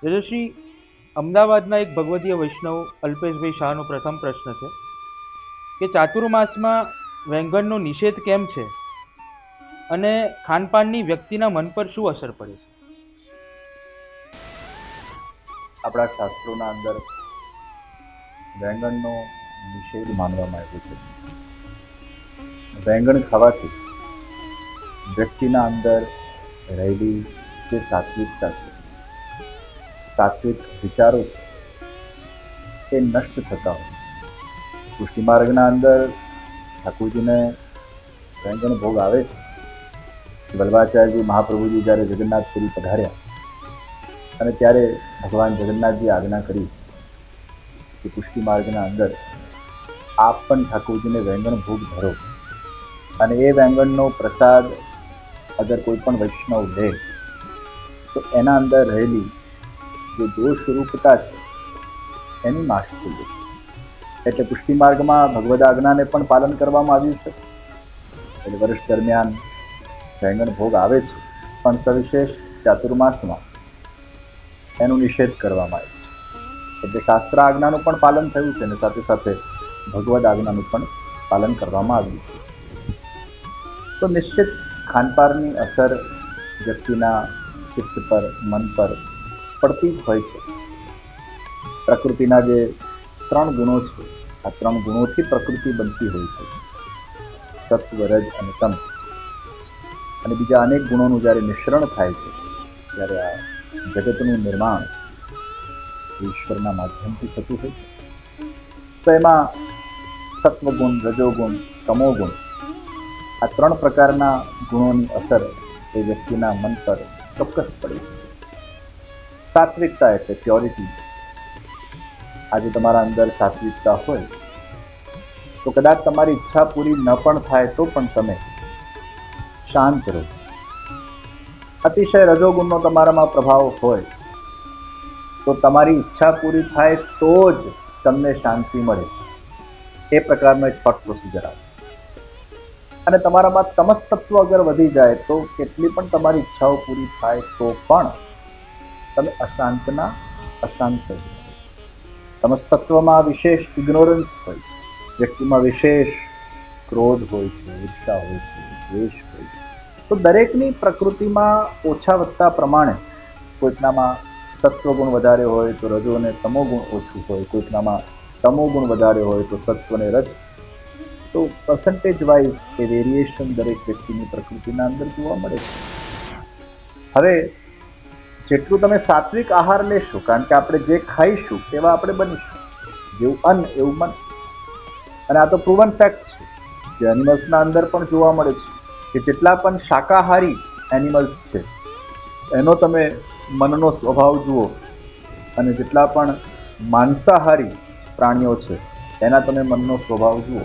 રજશ્રી, અમદાવાદના એક ભગવદીય વૈષ્ણવ અલ્પેશભાઈ શાહનો પ્રથમ પ્રશ્ન છે કે ચાતુર્માસમાં વેંગણનો નિષેધ કેમ છે અને ખાનપાનની વ્યક્તિના મન પર શું અસર પડે છે? આપણા શાસ્ત્રોના અંદર વેંગણનો નિષેધ માનવામાં આવ્યો છે. વેંગણ ખાવાથી વ્યક્તિના અંદર રહેલી જે સાત્વિકતા છે, સાત્વિક વિચારો છે, એ નષ્ટ થતા હોય. પુષ્ટિ માર્ગના અંદર ઠાકોરજીને વેંગણ ભોગ આવે છે. વલ્લભાચાર્યજી મહાપ્રભુજી જ્યારે જગન્નાથપુરી પધાર્યા અને ત્યારે ભગવાન જગન્નાથજી આજ્ઞા કરી કે પુષ્ટિ માર્ગના અંદર આપ પણ ઠાકોરજીને વેંગણ ભોગ ધરો, અને એ વેંગણનો પ્રસાદ અગર કોઈ પણ વૈષ્ણવ લે તો એના અંદર રહેલી જે દોષ રૂપતા છે એની નાશ થઈ જશે. એટલે પુષ્ટિ માર્ગમાં ભગવદ આજ્ઞાને પણ પાલન કરવામાં આવ્યું છે. એટલે વર્ષ દરમિયાન વેંગણ ભોગ આવે છે, પણ સવિશેષ ચાતુર્માસમાં એનો નિષેધ કરવામાં આવ્યો છે. એટલે શાસ્ત્ર આજ્ઞાનું પણ પાલન થયું છે અને સાથે સાથે ભગવદ આજ્ઞાનું પણ પાલન કરવામાં આવ્યું છે. તો નિશ્ચિત ખાનપાનની અસર વ્યક્તિના ચિત્ત પર, મન પર પડતી જ હોય છે. પ્રકૃતિના જે 3 ગુણો છે, આ 3 ગુણોથી પ્રકૃતિ બનતી હોય છે: સત્વ, રજ અને તમ. અને બીજા અનેક ગુણોનું જ્યારે મિશ્રણ થાય છે ત્યારે આ જગતનું નિર્માણ ઈશ્વરના માધ્યમથી થતું હોય છે. તો એમાં સત્વગુણ, રજોગુણ, તમોગુણ, આ 3 પ્રકારના ગુણોની અસર એ વ્યક્તિના મન પર ચોક્કસ પડે છે. સાત્વિકતા એટલે પ્યોરિટી. આજે તમારા અંદર સાત્વિકતા હોય તો કદાચ તમારી ઈચ્છા પૂરી ન પણ થાય તો પણ તમે શાંત રહો. અતિશય રજોગુણનો તમારામાં પ્રભાવ હોય તો તમારી ઈચ્છા પૂરી થાય તો જ તમને શાંતિ મળે. એ પ્રકારનો એક થોટ પ્રોસિજર આવે. અને તમારામાં તમસ તત્વ અગર વધી જાય તો કેટલી પણ તમારી ઈચ્છાઓ પૂરી થાય તો પણ તમે અશાંતના અશાંત થઈ જાય. તમસ તત્વમાં વિશેષ ઇગ્નોરન્સ હોય છે, વ્યક્તિમાં વિશેષ ક્રોધ હોય છે, ઈર્ષા હોય છે, દ્વેષ હોય છે. તો દરેકની પ્રકૃતિમાં ઓછા વધતા પ્રમાણે કોઈકનામાં સત્વગુણ વધારે હોય તો રજો અને તમોગુણ ઓછું હોય, કોઈકનામાં તમોગુણ વધારે હોય તો સત્વ અને રજ. તો પર્સન્ટેજ વાઇઝ એ વેરિએશન દરેક વ્યક્તિની પ્રકૃતિના અંદર જોવા મળે છે. હવે જેટલું તમે સાત્વિક આહાર લેશો, કારણ કે આપણે જે ખાઈશું તેવા આપણે બનીશું. જેવું અન્ન એવું મન. અને આ તો પ્રૂવન ફેક્ટ છે, જે એનિમલ્સના અંદર પણ જોવા મળે છે કે જેટલા પણ શાકાહારી એનિમલ્સ છે એનો તમે મનનો સ્વભાવ જુઓ, અને જેટલા પણ માંસાહારી પ્રાણીઓ છે એના તમે મનનો સ્વભાવ જુઓ,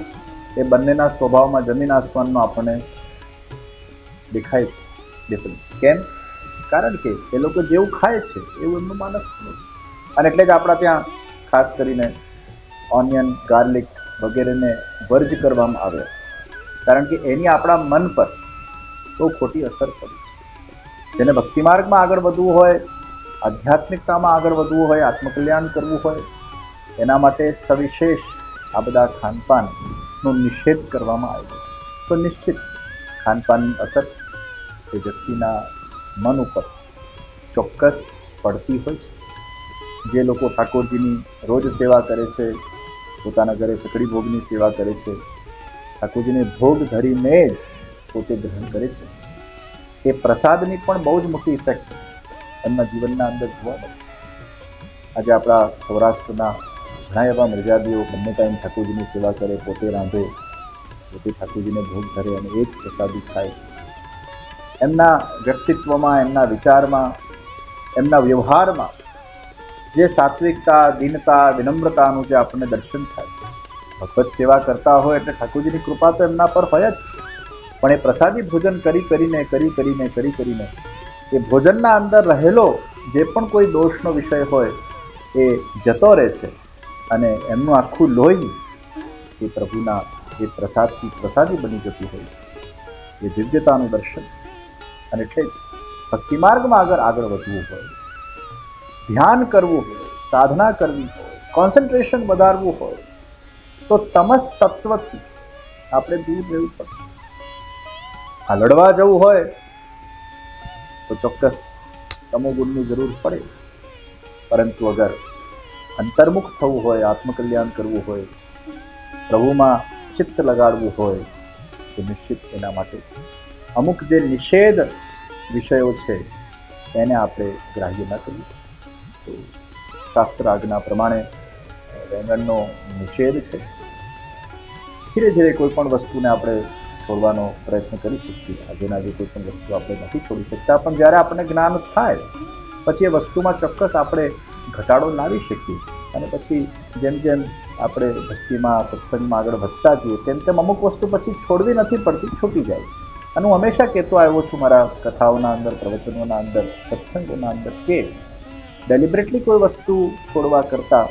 એ બંનેના સ્વભાવમાં જમીન આસમાનનો આપણને દેખાય છે ડિફરન્સ. કેમ? કારણ કે એ લોકો જેવું ખાય છે એવું એમનું માનસ છે. અને એટલે જ આપણા ત્યાં ખાસ કરીને ઓનિયન, ગાર્લિક વગેરેને વર્જ કરવામાં આવે, કારણ કે એની આપણા મન પર બહુ ખોટી અસર પડી છે. જેને ભક્તિ માર્ગમાં આગળ વધવું હોય, આધ્યાત્મિકતામાં આગળ વધવું હોય, આત્મકલ્યાણ કરવું હોય, એના માટે સવિશેષ આ બધા ખાનપાનનો નિષેધ કરવામાં આવ્યો. તો નિશ્ચિત ખાનપાનની અસર એ વ્યક્તિના મન ઉપર ચોક્કસ પડતી હોય છે. જે લોકો ઠાકોરજીની રોજ સેવા કરે છે, પોતાના ઘરે સકડી ભોગની સેવા કરે છે, ઠાકોરજીને ભોગ ધરીને જ પોતે ગ્રહણ કરે છે, એ પ્રસાદની પણ બહુ જ મોટી ઇફેક્ટ એમના જીવનના અંદર જોવા મળે. આજે આપણા સૌરાષ્ટ્રના ઘણા એવા મર્યાદીઓ બંને ટાઈમ ઠાકોરજીની સેવા કરે, પોતે રાંધે, પોતે ઠાકોરજીને ભોગ ધરે અને એ જ પ્રસાદી ખાય. એમના વ્યક્તિત્વમાં, એમના વિચારમાં, એમના વ્યવહારમાં જે સાત્વિકતા, દીનતા, વિનમ્રતાનું જે આપણને દર્શન થાય. ભગવત સેવા કરતા હોય એટલે ઠાકોરજીની કૃપા તો એમના પર હોય જ છે, પણ એ પ્રસાદી ભોજન કરીને એ ભોજનના અંદર રહેલો જે પણ કોઈ દોષનો વિષય હોય એ જતો રહે છે, અને એમનું આખું લોહી એ પ્રભુના એ પ્રસાદથી પ્રસાદી બની જતું હોય છે. એ દિવ્યતાનું દર્શન. અને એટલે જ ભક્તિ માર્ગમાં આગળ વધવું હોય, ધ્યાન કરવું હોય, સાધના કરવી હોય, કોન્સન્ટ્રેશન વધારવું હોય, તો તમસ તત્વથી આપણે દૂર રહેવું પડે. આ લડવા જવું હોય તો ચોક્કસ તમોગુણની જરૂર પડે, પરંતુ અગર અંતર્મુખ થવું હોય, આત્મકલ્યાણ કરવું હોય, પ્રભુમાં ચિત્ત લગાડવું હોય, તો નિશ્ચિત એના માટે અમુક જે નિષેધ વિષયો છે એને આપણે ગ્રાહ્ય ન કરીએ. તો શાસ્ત્ર આજ્ઞા પ્રમાણે વેંગણનો નિષેધ છે. ધીરે ધીરે કોઈ પણ વસ્તુને આપણે છોડવાનો પ્રયત્ન કરી શકીએ. આજેના આજે કોઈ પણ વસ્તુ આપણે નથી છોડી શકતા, પણ જ્યારે આપણને જ્ઞાન થાય પછી એ વસ્તુમાં ચોક્કસ આપણે ઘટાડો લાવી શકીએ. અને પછી જેમ જેમ આપણે ભક્તિમાં સત્સંગમાં આગળ વધતા જઈએ તેમ તેમ અમુક વસ્તુ પછી છોડવી નથી પડતી, છૂટી જાય. અને હું હંમેશા કહેતો આવ્યો છું મારા કથાઓના અંદર, પ્રવચનોના અંદર, સત્સંગોના અંદર, કે ડેલિબરેટલી કોઈ વસ્તુ છોડવા કરતાં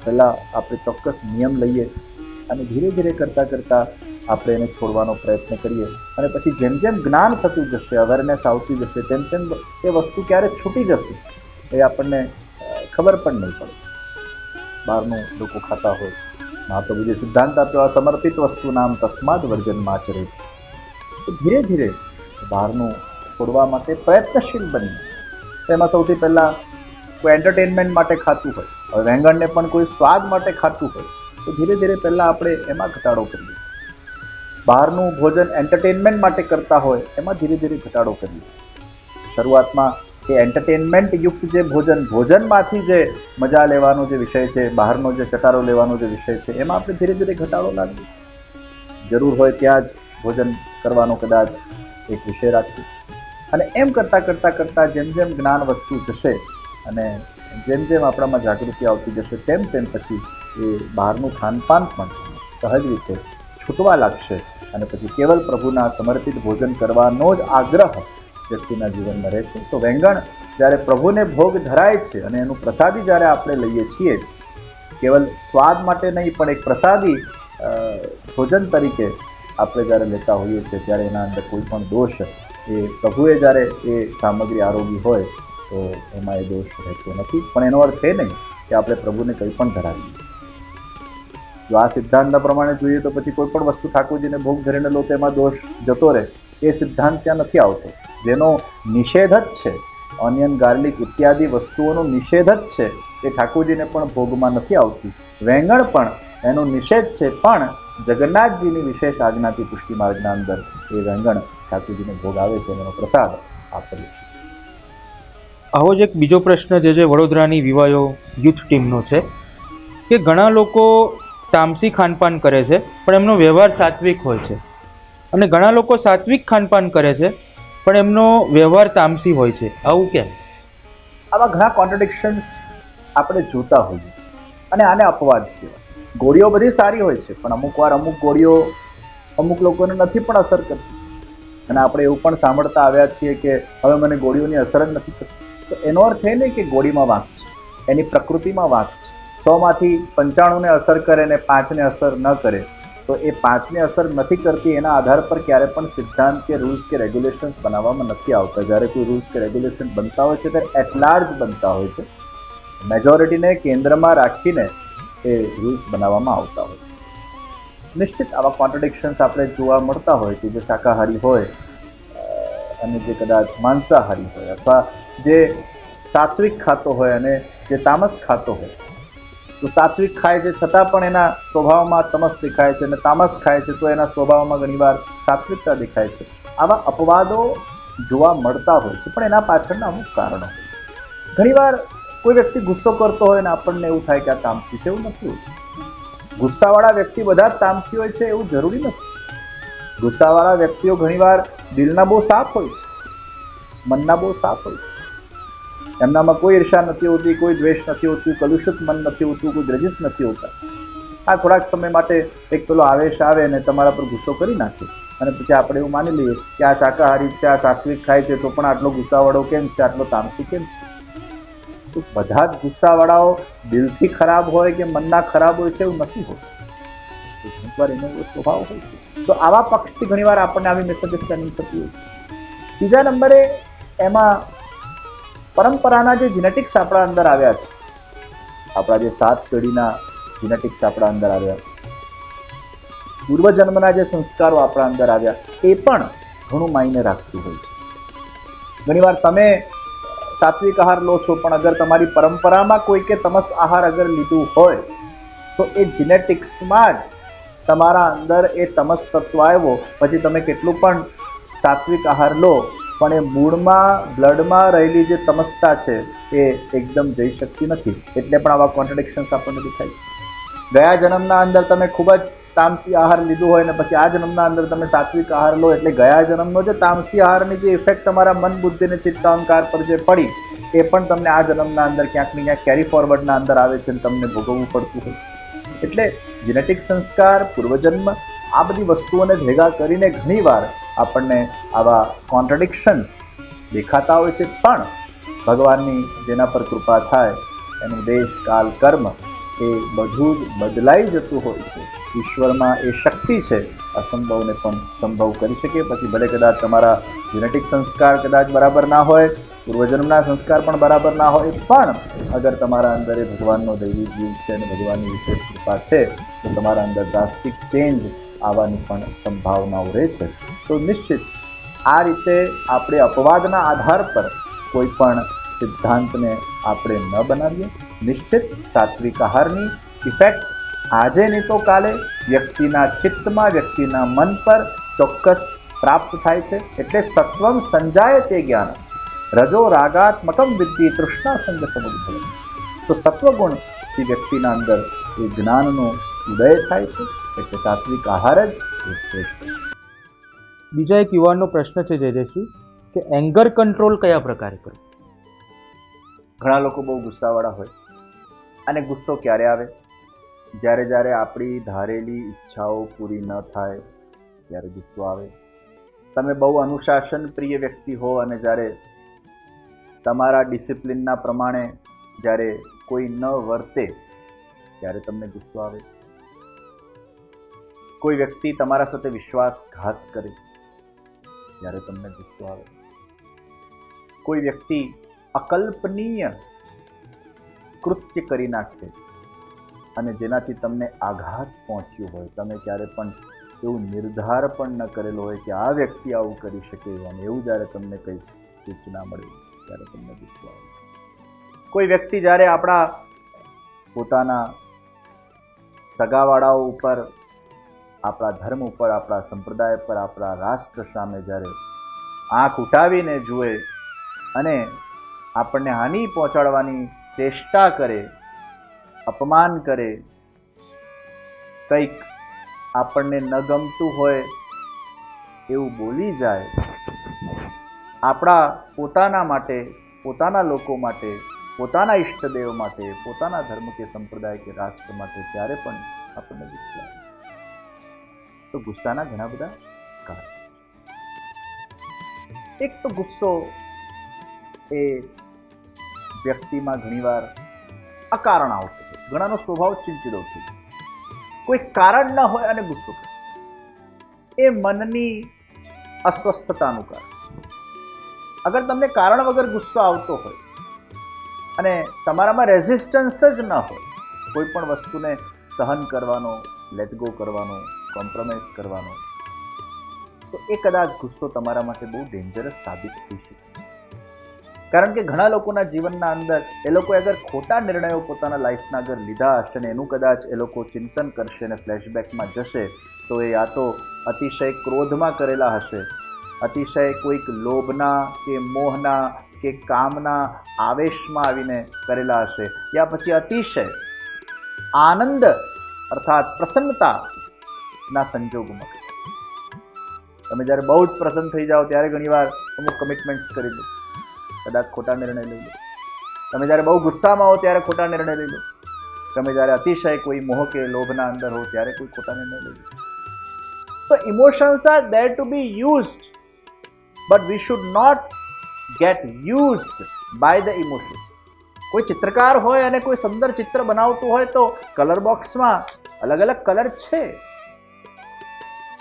પહેલાં આપણે ચોક્કસ નિયમ લઈએ અને ધીરે ધીરે કરતાં કરતાં આપણે એને છોડવાનો પ્રયત્ન કરીએ. અને પછી જેમ જેમ જ્ઞાન થતું જશે, અવેરનેસ આવતી જશે, તેમ તેમ એ વસ્તુ ક્યારે છૂટી જશે એ આપણને ખબર પણ નહીં પડે. બહારનું લોકો ખાતા હોય, મહાપ્રભુજી સિદ્ધાંત આપ્યો, આ સમર્પિત વસ્તુ નામ તસ્માદ વર્જન માચરે. તો ધીરે ધીરે બહારનું છોડવા માટે પ્રયત્નશીલ બનીએ. તેમાં સૌથી પહેલાં કોઈ એન્ટરટેનમેન્ટ માટે ખાતું હોય, હવે વેંગણને પણ કોઈ સ્વાદ માટે ખાતું હોય, તો ધીરે ધીરે પહેલાં આપણે એમાં ઘટાડો કરીએ. બહારનું ભોજન એન્ટરટેનમેન્ટ માટે કરતા હોય એમાં ધીરે ધીરે ઘટાડો કરીએ. શરૂઆતમાં એ એન્ટરટેનમેન્ટ યુક્ત જે ભોજનમાંથી જે મજા લેવાનો જે વિષય છે, બહારનો જે ચટારો લેવાનો જે વિષય છે, એમાં આપણે ધીરે ધીરે ઘટાડો લાવીએ. જરૂર હોય ત્યાં જ ભોજન કરવાનો કદાચ એક વિષય રાખીએ. અને એમ કરતાં જેમ જેમ જ્ઞાન વધતું જશે અને જેમ જેમ આપણામાં જાગૃતિ આવતી જશે તેમ તેમ પછી એ બહારનું ખાનપાન પણ સહજ રીતે છૂટવા લાગશે. અને પછી કેવલ પ્રભુના સમર્પિત ભોજન કરવાનો જ આગ્રહ વ્યક્તિના જીવનમાં રહે છે. તો વેંગણ જ્યારે પ્રભુને ભોગ ધરાય છે અને એનું પ્રસાદી જ્યારે આપણે લઈએ છીએ, કેવલ સ્વાદ માટે નહીં પણ એક પ્રસાદી ભોજન તરીકે આપણે જ્યારે લેતા હોઈએ છીએ, ત્યારે એના અંદર કોઈ પણ દોષ એ પ્રભુએ જ્યારે એ સામગ્રી આરોગી હોય તો એમાં એ દોષ રહેતો નથી. પણ એનો અર્થ એ નહીં કે આપણે પ્રભુને કંઈ પણ ધરાવીએ. જો આ સિદ્ધાંતના પ્રમાણે જોઈએ તો પછી કોઈ પણ વસ્તુ ઠાકોરજીને ભોગ ધરીને લો તો એમાં દોષ જતો રહે, એ સિદ્ધાંત ત્યાં નથી આવતો. જેનો નિષેધ જ છે, ઓનિયન, ગાર્લિક ઇત્યાદિ વસ્તુઓનો નિષેધ જ છે, એ ઠાકોરજીને પણ ભોગમાં નથી આવતી. વેંગણ પણ એનો નિષેધ છે, પણ જગન્નાથજીની વિશેષ આજ્ઞાથી પુષ્ટિ માર્ગના અંદર એ વેંગણ ઠાકોરજીને ભોગ આવે છે, એનો પ્રસાદ આપેલો છે. આવો જ એક બીજો પ્રશ્ન જે વડોદરાની વિવાયો યુથ ટીમનો છે કે ઘણા લોકો તામસી ખાનપાન કરે છે પણ એમનો વ્યવહાર સાત્વિક હોય છે, અને ઘણા લોકો સાત્વિક ખાનપાન કરે છે પણ એમનો વ્યવહાર તામસી હોય છે. આવું કેમ? આવા ઘણા કોન્ટ્રડિક્શન્સ આપણે જોતા હોઈએ અને આને અપવાદ કહેવાય. ગોળીઓ બધી સારી હોય છે, પણ અમુક વાર અમુક ગોળીઓ અમુક લોકોને નથી પણ અસર કરતી. અને આપણે એવું પણ સાંભળતા આવ્યા છીએ કે હવે મને ગોળીઓની અસર જ નથી થતી. તો એનો અર્થ એ નહીં કે ગોળીમાં વાંક છે, એની પ્રકૃતિમાં વાંક છે. 100માંથી 95ને અસર કરે ને 5ને અસર ન કરે, તો એ 5ને અસર નથી કરતી એના આધાર પર ક્યારે પણ સિદ્ધાંત કે રૂલ્સ કે રેગ્યુલેશન્સ બનાવવામાં નથી આવતા. જ્યારે કોઈ રૂલ્સ કે રેગ્યુલેશન બનતા હોય છે ત્યારે એટ લાર્જ બનતા હોય છે, મેજોરિટીને કેન્દ્રમાં રાખીને એ રૂલ્સ બનાવવામાં આવતા હોય છે. નિશ્ચિત આવા કોન્ટ્રડિક્શન્સ આપણે જોવા મળતા હોય કે જે શાકાહારી હોય અને જે કદાચ માંસાહારી હોય, અથવા જે સાત્વિક ખાતો હોય અને જે તામસ ખાતો હોય. તો સાત્વિક ખાય છે છતાં પણ એના સ્વભાવમાં તમસ દેખાય છે, અને તામસ ખાય છે તો એના સ્વભાવમાં ઘણીવાર સાત્વિકતા દેખાય છે. આવા અપવાદો જોવા મળતા હોય છે, પણ એના પાછળના અમુક કારણો હોય. ઘણીવાર કોઈ વ્યક્તિ ગુસ્સો કરતો હોય ને આપણને એવું થાય કે આ તામસી છે, એવું નથી હોતું. ગુસ્સાવાળા વ્યક્તિ બધા જ તામસી હોય છે એવું જરૂરી નથી. ગુસ્સાવાળા વ્યક્તિઓ ઘણીવાર દિલના બહુ સાફ હોય છે, મનના બહુ સાફ હોય છે. એમનામાં કોઈ ઈર્ષા નથી હોતી, કોઈ દ્વેષ નથી હોતું, કલુષિત મન નથી હોતું, કોઈ ગ્રજીસ નથી હોતા. આ થોડાક સમય માટે એક પેલો આવેશ આવે અને તમારા પર ગુસ્સો કરી નાખે, અને પછી આપણે એવું માની લઈએ કે આ શાકાહારી છે, આ સાત્વિક ખાય છે, તો પણ આટલો ગુસ્સાવાળો કેમ છે, આટલો તામસી કેમ છે? તો બધા જ ગુસ્સાવાળાઓ દિલથી ખરાબ હોય કે મનના ખરાબ હોય છે એવું નથી હોતું. ઘણીવાર એનો એવો સ્વભાવ હોય છે. તો આવા પક્ષથી ઘણીવાર આપણને આવી મિસઅન્ડરસ્ટેન્ડિંગ થતી હોય છે. બીજા નંબરે એમાં પરંપરાના જે જીનેટિક્સ આપણા અંદર આવ્યા છે, આપણા જે 7 પેઢીના જીનેટિક્સ આપણા અંદર આવ્યા, પૂર્વજન્મના જે સંસ્કારો આપણા અંદર આવ્યા, એ પણ ઘણું માયને રાખતું હોય છે. ઘણીવાર તમે સાત્વિક આહાર લો છો, પણ અગર તમારી પરંપરામાં કોઈકે તમસ આહાર અગર લીધું હોય તો એ જીનેટિક્સમાં જ તમારા અંદર એ તમસ તત્વ આવ્યો. પછી તમે કેટલું પણ સાત્વિક આહાર લો, પણ એ મૂળમાં બ્લડમાં રહેલી જે તમસતા છે એ એકદમ જઈ શકતી નથી. એટલે પણ આવા કોન્ટ્રાડિક્શન્સ આપણને દેખાય છે. ગયા જન્મના અંદર તમે ખૂબ જ તામસી આહાર લીધું હોય ને પછી આ જન્મના અંદર તમે સાત્વિક આહાર લો, એટલે ગયા જન્મનો જે તામસી આહારની જે ઇફેક્ટ તમારા મન બુદ્ધિ અને ચિત્ત અહંકાર પર જે પડી, એ પણ તમને આ જન્મના અંદર ક્યાંક ને ક્યાંક કેરી ફોરવર્ડના અંદર આવે છે અને તમને ભોગવવું પડતું હોય. એટલે જીનેટિક સંસ્કાર, પૂર્વજન્મ, આ બધી વસ્તુઓને ભેગા કરીને ઘણીવાર આપણને આવા કોન્ટ્રાડિક્શન્સ દેખાતા હોય છે. પણ ભગવાનની જેના પર કૃપા થાય એનું દેશ, કાલ, કર્મ એ બધું જ બદલાઈ જતું હોય છે. ઈશ્વરમાં એ શક્તિ છે, અસંભવને પણ સંભવ કરી શકે. પછી ભલે કદાચ તમારા જીનેટિક સંસ્કાર કદાચ બરાબર ના હોય, પૂર્વજન્મના સંસ્કાર પણ બરાબર ના હોય, પણ અગર તમારા અંદર એ ભગવાનનો દૈવી જીવ છે અને ભગવાનની વિશેષ કૃપા છે તો તમારા અંદર ડ્રાસ્ટિક ચેન્જ આવવાની પણ સંભાવનાઓ રહે છે. તો નિશ્ચિત આ રીતે આપણે અપવાદના આધાર પર કોઈ પણ સિદ્ધાંતને આપણે ન બનાવીએ. નિશ્ચિત સાત્વિક આહારની ઇફેક્ટ આજે નહીં તો કાલે વ્યક્તિના ચિત્તમાં, વ્યક્તિના મન પર ચોક્કસ પ્રાપ્ત થાય છે. એટલે સત્વમ સંજાય તે જ્ઞાન, રજો રાગાત્મકમ વિદ્ધિ તૃષ્ણા સંગ સમુદ્ભવ. તો સત્વગુણથી વ્યક્તિના અંદર એ જ્ઞાનનો ઉદય થાય છે. એટલે સાત્વિક આહાર જ એ શ્રેષ્ઠ. બીજા એક યુવાનનો પ્રશ્ન છે જયદેશજી, કે એંગર કંટ્રોલ કયા પ્રકારે કરવું? ઘણા લોકો બહુ ગુસ્સાવાળા હોય, અને ગુસ્સો ક્યારે આવે? જ્યારે આપણી ધારેલી ઈચ્છાઓ પૂરી ન થાય ત્યારે ગુસ્સો આવે. તમે બહુ અનુશાસન પ્રિય વ્યક્તિ હો અને જ્યારે તમારા ડિસિપ્લિનના પ્રમાણે જ્યારે કોઈ ન વર્તે ત્યારે તમને ગુસ્સો આવે. કોઈ વ્યક્તિ તમારા સાથે વિશ્વાસઘાત કરે ત્યારે તમને ગુસ્સો આવે. કોઈ વ્યક્તિ અકલ્પનીય કૃત્ય કરી નાખે અને જેનાથી તમને આઘાત પહોંચ્યો હોય, તમે ક્યારે પણ એવું નિર્ધાર પણ ન કરેલો હોય કે આ વ્યક્તિ આવું કરી શકે, અને એવું જ્યારે તમને કંઈ સૂચના મળે ત્યારે તમને ગુસ્સો આવે. કોઈ વ્યક્તિ જ્યારે આપણા પોતાના સગાવાળાઓ ઉપર, આપણા ધર્મ ઉપર, આપણા સંપ્રદાય પર, આપણા રાષ્ટ્ર સામે જ્યારે આંખ ઉઠાવીને જુએ અને આપણને હાનિ પહોંચાડવાની ચેષ્ટા કરે, અપમાન કરે, કંઈક આપણને ન ગમતું હોય એવું બોલી જાય, આપણા પોતાના માટે, પોતાના લોકો માટે, પોતાના ઈષ્ટદેવ માટે, પોતાના ધર્મ કે સંપ્રદાય કે રાષ્ટ્ર માટે ત્યારે પણ આપણને ગુસ્સો આવે. તો ગુસ્સાના ઘણા બધા કારણ. એક તો ગુસ્સો એ વ્યક્તિમાં ઘણીવાર અકારણ આવતો હોય. ઘણાનો સ્વભાવ ચીડચીડો થઈ જાય, કોઈ કારણ ન હોય અને ગુસ્સો કરે, એ મનની અસ્વસ્થતાનું કારણ. અગર તમને કારણ વગર ગુસ્સો આવતો હોય અને તમારામાં રેઝિસ્ટન્સ જ ન હોય કોઈ પણ વસ્તુને સહન કરવાનો, લેટ ગો કરવાનો, કોમ્પ્રોમાઇઝ કરવાનો, તો એ કદાચ ગુસ્સો તમારા માટે બહુ ડેન્જરસ સાબિત થઈ શકે. કારણ કે ઘણા લોકોના જીવનના અંદર એ લોકો અગર ખોટા નિર્ણયો પોતાના લાઈફના અગર લીધા હશે ને એનું કદાચ એ લોકો ચિંતન કરશે અને ફ્લેશબેકમાં જશે તો એ યા તો અતિશય ક્રોધમાં કરેલા હશે, અતિશય કોઈક લોભના કે મોહના કે કામના આવેશમાં આવીને કરેલા હશે, યા પછી અતિશય આનંદ અર્થાત પ્રસન્નતાના સંજોગોમાં. તમે જ્યારે બહુ જ પ્રસન્ન થઈ જાઓ ત્યારે ઘણીવાર અમુક કમિટમેન્ટ્સ કરી લો, કદાચ ખોટા નિર્ણય લઈ લો. તમે જ્યારે બહુ ગુસ્સામાં હો ત્યારે ખોટા નિર્ણય લઈ લો. તમે જ્યારે અતિશય કોઈ મોહ કે લોભના અંદર હો ત્યારે કોઈ ખોટા નિર્ણય લઈ લો. તો emotions are there to be used, but we should not get used by the emotions. કોઈ ચિત્રકાર હોય અને કોઈ સુંદર ચિત્ર બનાવતું હોય તો કલર બોક્સમાં અલગ અલગ કલર છે,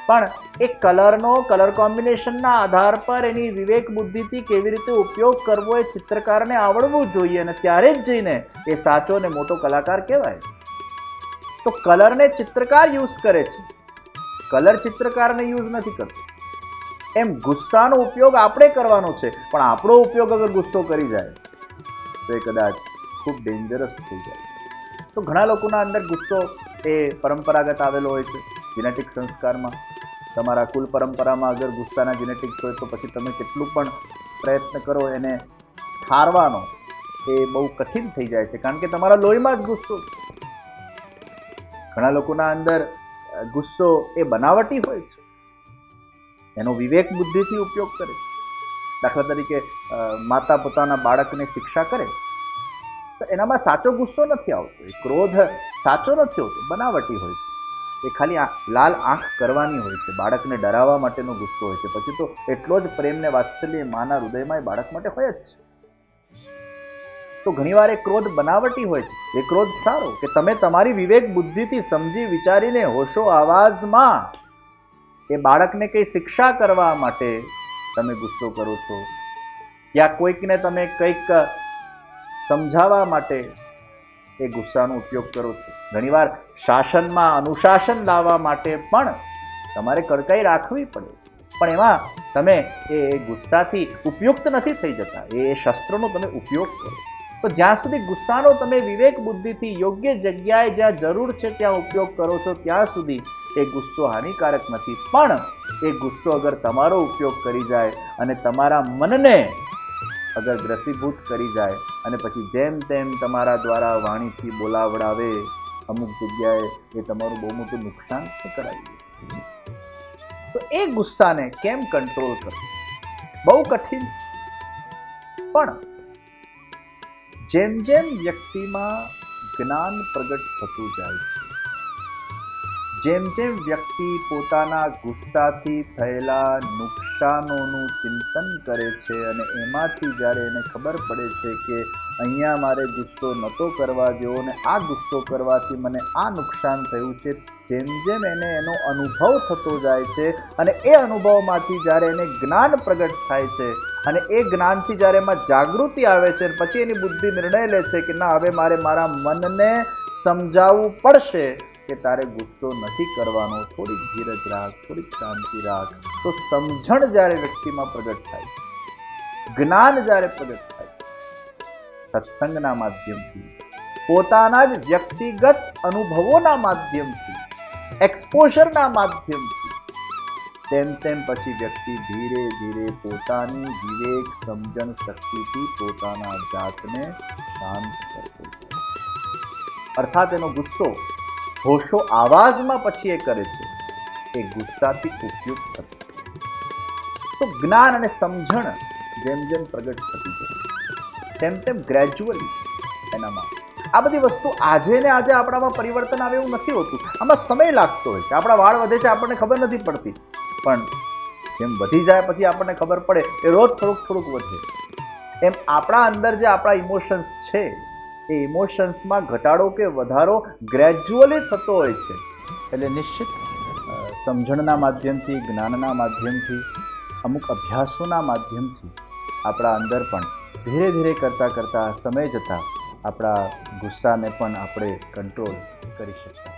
પણ એ કલર કોમ્બિનેશનના આધાર પર એની વિવેક બુદ્ધિથી કેવી રીતે ઉપયોગ કરવો એ ચિત્રકારને આવડવું જોઈએ, અને ત્યારે જ જઈને એ સાચો ને મોટો કલાકાર કહેવાય. તો કલરને ચિત્રકાર યુઝ કરે છે, કલર ચિત્રકારને યુઝ નથી કરતો. એમ ગુસ્સાનો ઉપયોગ આપણે કરવાનો છે, પણ આપણો ઉપયોગ અગર ગુસ્સો કરી જાય તો એ કદાચ ખૂબ ડેન્જરસ થઈ જાય. તો ઘણા લોકોના અંદર ગુસ્સો એ પરંપરાગત આવેલો હોય છે, જેનેટિક સંસ્કારમાં. તમારા કુલ પરંપરામાં અગર ગુસ્સાના જેનેટિક્સ હોય તો પછી તમે કેટલું પણ પ્રયત્ન કરો એને હારવાનો એ બહુ કઠિન થઈ જાય છે, કારણ કે તમારા લોહીમાં જ ગુસ્સો. ઘણા લોકોના અંદર ગુસ્સો એ બનાવટી હોય છે, એનો વિવેક બુદ્ધિથી ઉપયોગ કરે. દાખલા તરીકે માતા પોતાના બાળકને શિક્ષા કરે તો એનામાં સાચો ગુસ્સો નથી આવતો, એ ક્રોધ સાચો નથી હોતો, બનાવટી હોય છે. એ ખાલી લાલ આંખ કરવાની હોય છે, બાળકને ડરાવવા માટેનો ગુસ્સો હોય છે. પછી તો એટલો જ પ્રેમ ને વાત્સલ્ય માના હૃદયમાં એ બાળક માટે હોય જ છે. તો ઘણીવાર એ ક્રોધ બનાવટી હોય છે. એ ક્રોધ સારો કે તમે તમારી વિવેક બુદ્ધિથી સમજી વિચારીને હોશો આવાજમાં એ બાળકને કંઈ શિક્ષા કરવા માટે તમે ગુસ્સો કરો છો, યા કોઈકને તમે કંઈક સમજાવવા માટે એ ગુસ્સાનો ઉપયોગ કરો છો. ઘણીવાર શાસનમાં અનુશાસન લાવવા માટે પણ તમારે કડકાઈ રાખવી પડે, પણ એમાં તમે એ ગુસ્સાથી ઉપયુક્ત નથી થઈ જતા, એ શસ્ત્રનો તમે ઉપયોગ કરો. તો જ્યાં સુધી ગુસ્સાનો તમે વિવેક બુદ્ધિથી યોગ્ય જગ્યાએ જ્યાં જરૂર છે ત્યાં ઉપયોગ કરો છો, ત્યાં સુધી એ ગુસ્સો હાનિકારક નથી. પણ એ ગુસ્સો અગર તમારો ઉપયોગ કરી જાય અને તમારા મનને અગર ગ્રસીભૂત કરી જાય અને પછી જેમ તેમ તમારા દ્વારા વાણીથી બોલાવડાવે, અમુક જગ્યાએ એ તમારું બહુ મોટું નુકસાન કરાવી દે. તો એ ગુસ્સાને કેમ કંટ્રોલ કરવો બહુ કઠિન છે. પણ જેમ જેમ વ્યક્તિમાં જ્ઞાન પ્રગટ થતું જાય છે, જેમ જેમ વ્યક્તિ પોતાના ગુસ્સાથી થયેલા નુકસાનોનું ચિંતન કરે છે અને એમાંથી જ્યારે એને ખબર પડે છે કે અહીંયા મારે ગુસ્સો નહોતો કરવા જેવો ને આ ગુસ્સો કરવાથી મને આ નુકસાન થયું છે, જેમ જેમ એને એનો અનુભવ થતો જાય છે અને એ અનુભવમાંથી જ્યારે એને જ્ઞાન પ્રગટ થાય છે અને એ જ્ઞાનથી જ્યારે એમાં જાગૃતિ આવે છે, પછી એની બુદ્ધિ નિર્ણય લે છે કે ના, હવે મારે મારા મનને સમજાવવું પડશે કે તારે ગુસ્સો નથી કરવાનો, થોડીક ધીરજ રાખ, થોડીક શાંતિ રાખ. તો સમજણ જ્યારે વ્યક્તિમાં પ્રગટ થાય, જ્ઞાન જ્યારે પ્રગટ થાય, સત્સંગના માધ્યમથી, પોતાના જ વ્યક્તિગત અનુભવોના માધ્યમથી, એક્સપોઝરના માધ્યમથી, તેમ તેમ પછી વ્યક્તિ ધીરે ધીરે પોતાની વિવેક સમજણ શક્તિથી પોતાના જાતને શાંત કરતો જાય. અર્થાત એનો ગુસ્સો હોશો આવાજમાં પછી એ કરે છે, એ ગુસ્સાથી ઉપયુક્ત થતું. તો જ્ઞાન અને સમજણ જેમ જેમ પ્રગટ થતી જાય તેમ તેમ ગ્રેજ્યુઅલી એનામાં આ બધી વસ્તુ આજે ને આજે આપણામાં પરિવર્તન આવે એવું નથી હોતું. આમાં સમય લાગતો હોય છે. આપણા વાળ વધે છે, આપણને ખબર નથી પડતી, પણ જેમ વધી જાય પછી આપણને ખબર પડે એ રોજ થોડુંક થોડુંક વધે. એમ આપણા અંદર જે આપણા ઇમોશન્સ છે એ ઇમોશન્સમાં ઘટાડો કે વધારો ગ્રેજ્યુઅલી થતો હોય છે. એટલે નિશ્ચિત સમજણના માધ્યમથી, જ્ઞાનના માધ્યમથી, અમુક અભ્યાસોના માધ્યમથી આપણા અંદર પણ ધીરે ધીરે કરતાં કરતાં સમય જતાં આપણા ગુસ્સાને પણ આપણે કંટ્રોલ કરી શકતા.